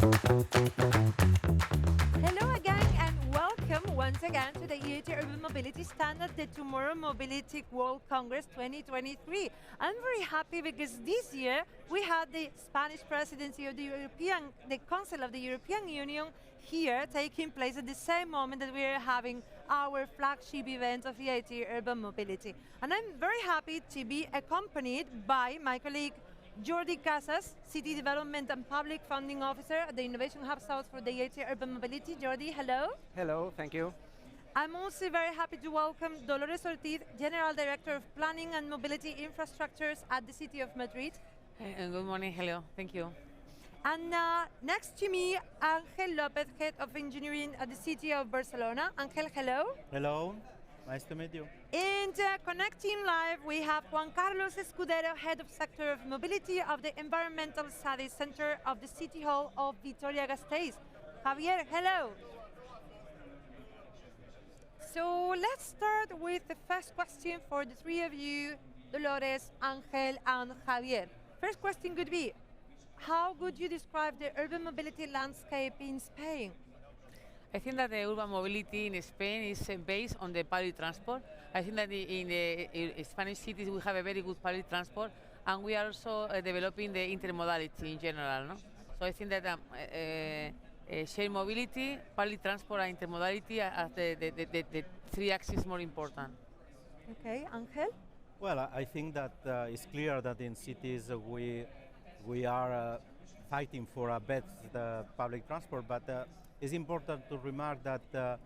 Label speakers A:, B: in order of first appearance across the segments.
A: Hello again and welcome once again to the EIT Urban Mobility stand at the Tomorrow.Mobility World Congress 2023. I'm very happy because this year we had the Spanish presidency of the Council of the European Union here taking place at the same moment that we are having our flagship event of EIT Urban Mobility. And I'm very happy to be accompanied by my colleague Jordi Casas, City Development and Public Funding Officer at the Innovation Hub South for the EIT Urban Mobility. Jordi, hello.
B: Hello, thank you.
A: I'm also very happy to welcome Dolores Ortiz, General Director of Planning and Mobility Infrastructures at the City of Madrid.
C: Good morning, hello, thank you.
A: And next to me, Ángel Lopez, Head of Engineering at the City of Barcelona. Ángel, hello.
D: Hello, nice to meet you.
A: And connecting live, we have Juan Escudero, Head of Sector of Mobility of the Environmental Studies Center of the City Hall of Victoria-Gasteiz. Javier, hello. So let's start with the first question for the three of you, Dolores, Ángel, and Javier. First question could be, how would you describe the urban mobility landscape in Spain?
C: I think that the urban mobility in Spain is based on the public transport. I think that in the Spanish cities we have a very good public transport, and we are also developing the intermodality in general. No? So I think that shared mobility, public transport, and intermodality are the three axes more important.
A: Okay, Ángel?
D: Well, I think that it's clear that in cities we are fighting for a better public transport, but it's important to remark that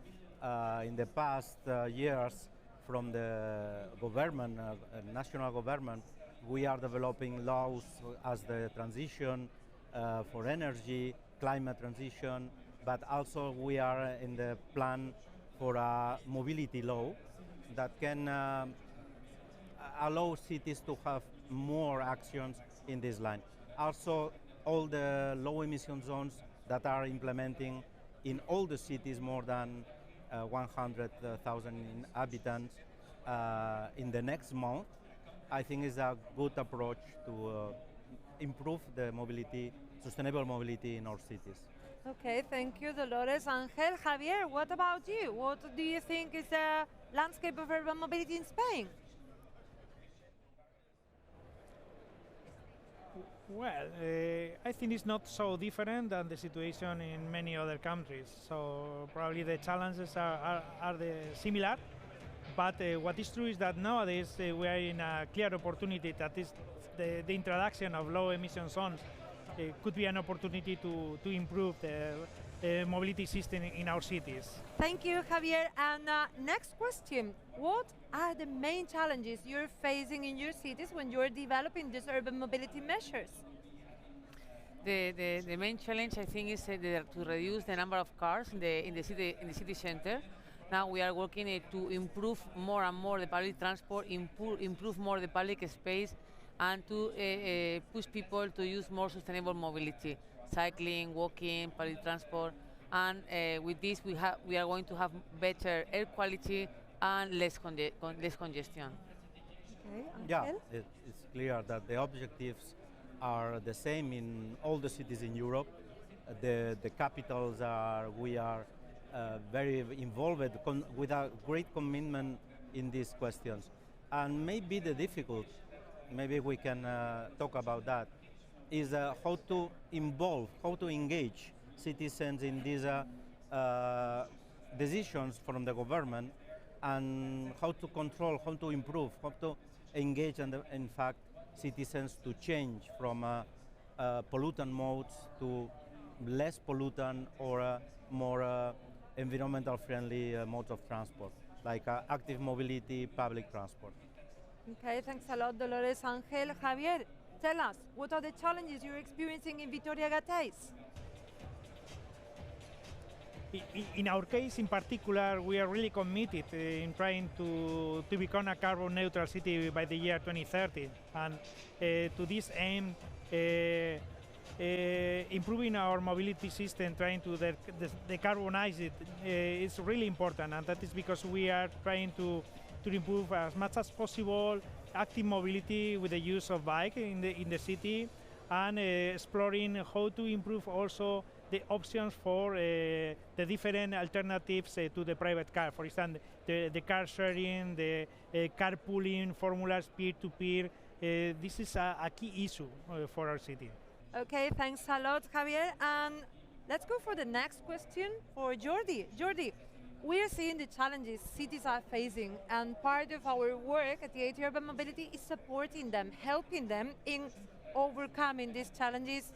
D: in the past years, from the government, national government, we are developing laws as the transition for energy, climate transition, but also we are in the plan for a mobility law that can allow cities to have more actions in this line. Also, all the low emission zones that are implementing in all the cities more than 100,000 inhabitants in the next month, I think is a good approach to improve the mobility, sustainable mobility in our cities.
A: Okay, thank you, Dolores. Ángel, Javier, what about you? What do you think is the landscape of urban mobility in Spain?
E: Well, I think it's not so different than the situation in many other countries. So probably the challenges are similar. But what is true is that nowadays we are in a clear opportunity that is the introduction of low emission zones could be an opportunity to improve the mobility system in our cities.
A: Thank you, Javier. And next question. What are the main challenges you're facing in your cities when you're developing these urban mobility measures?
C: The main challenge, I think, is to reduce the number of cars in the city center. Now we are working to improve more and more the public transport, improve more the public space, and to push people to use more sustainable mobility, cycling, walking, public transport. And with this, we are going to have better air quality and less congestion.
A: Okay,
D: yeah, it's clear that the objectives are the same in all the cities in Europe. The capitals we are very involved with a great commitment in these questions. And maybe the difficult, maybe we can talk about that, is how to involve, how to engage citizens in these decisions from the government, and how to control, how to improve, how to engage, and in fact, citizens to change from pollutant modes to less pollutant or more environmental friendly modes of transport, like active mobility, public transport.
A: Okay, thanks a lot, Dolores. Ángel, Javier, tell us, what are the challenges you're experiencing in Victoria-Gasteiz?
E: In our case, in particular, we are really committed in trying to become a carbon neutral city by the year 2030. And to this aim, improving our mobility system, trying to decarbonize it, is really important. And that is because we are trying to improve as much as possible active mobility with the use of bike in the city, and exploring how to improve also the options for the different alternatives to the private car. For example, the car sharing, the carpooling, formulas peer-to-peer. This is a key issue for our city.
A: Okay, thanks a lot, Javier. And let's go for the next question for Jordi. Jordi, we are seeing the challenges cities are facing, and part of our work at the EIT Urban Mobility is supporting them, helping them in overcoming these challenges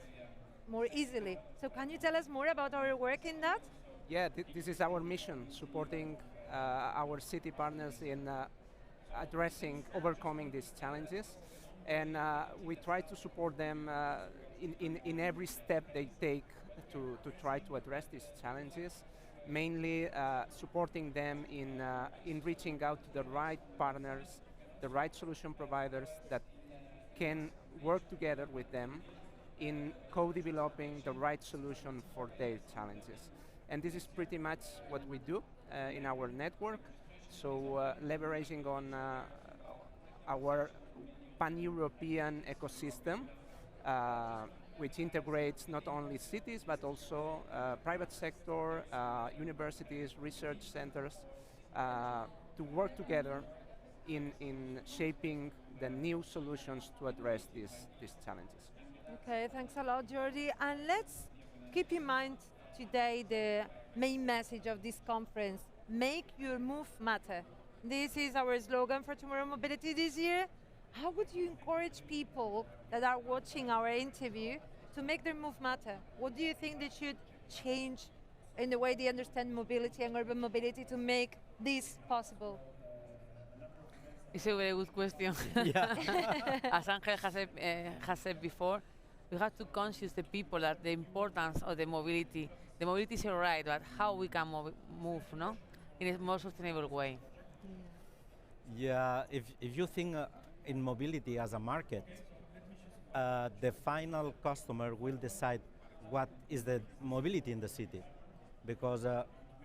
A: more easily. So can you tell us more about our work in that?
B: Yeah, this is our mission, supporting our city partners in addressing, overcoming these challenges. And we try to support them in every step they take to try to address these challenges, mainly supporting them in reaching out to the right partners, the right solution providers that can work together with them in co-developing the right solution for their challenges. And this is pretty much what we do in our network. So leveraging on our pan-European ecosystem, which integrates not only cities but also private sector, universities, research centers, to work together in shaping the new solutions to address these challenges.
A: Okay, thanks a lot, Jordi. And let's keep in mind today the main message of this conference: make your move matter. This is our slogan for Tomorrow Mobility this year. How would you encourage people that are watching our interview to make their move matter? What do you think they should change in the way they understand mobility and urban mobility to make this possible?
C: It's a very good question.
D: Yeah.
C: As Angel has said before, we have to conscious the people that the importance of the mobility. The mobility is alright, but how we can move, no, in a more sustainable way.
D: Yeah, if you think in mobility as a market, the final customer will decide what is the mobility in the city, because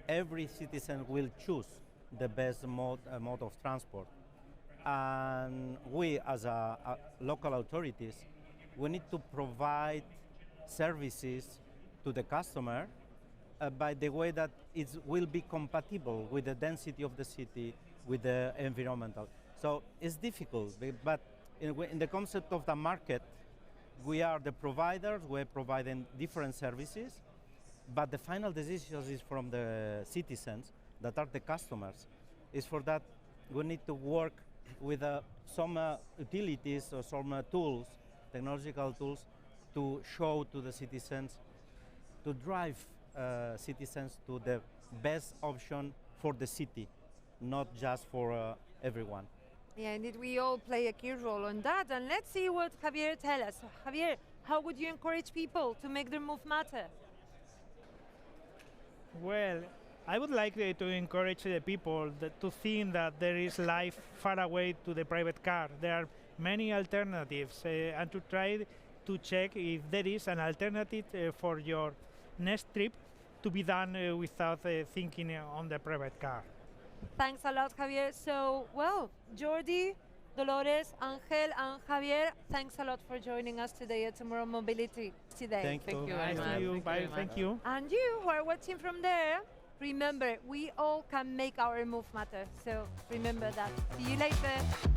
D: every citizen will choose the best mode of transport. And we as local authorities, we need to provide services to the customer by the way that it will be compatible with the density of the city, with the environmental. So it's difficult, but in the concept of the market, we are the providers, we're providing different services, but the final decision is from the citizens that are the customers. Is for that we need to work with some utilities or some tools, technological tools, to show to the citizens, to drive citizens to the best option for the city, not just for everyone.
A: Yeah, indeed, we all play a key role on that. And let's see what Javier tells us. So, Javier, how would you encourage people to make their move matter?
E: Well, I would like to encourage the people to think that there is life far away to the private car. There are many alternatives, and to try to check if there is an alternative for your next trip to be done without thinking on the private car.
A: Thanks a lot, Javier. So, well, Jordi, Dolores, Angel, and Javier, thanks a lot for joining us today at Tomorrow Mobility today.
D: Thank you.
C: Thank you very
E: Nice
C: much.
E: to you. Bye.
C: Thank you very
E: Thank
C: much.
E: you.
A: And you who are watching from there, remember, we all can make our move matter. So remember that. See you later.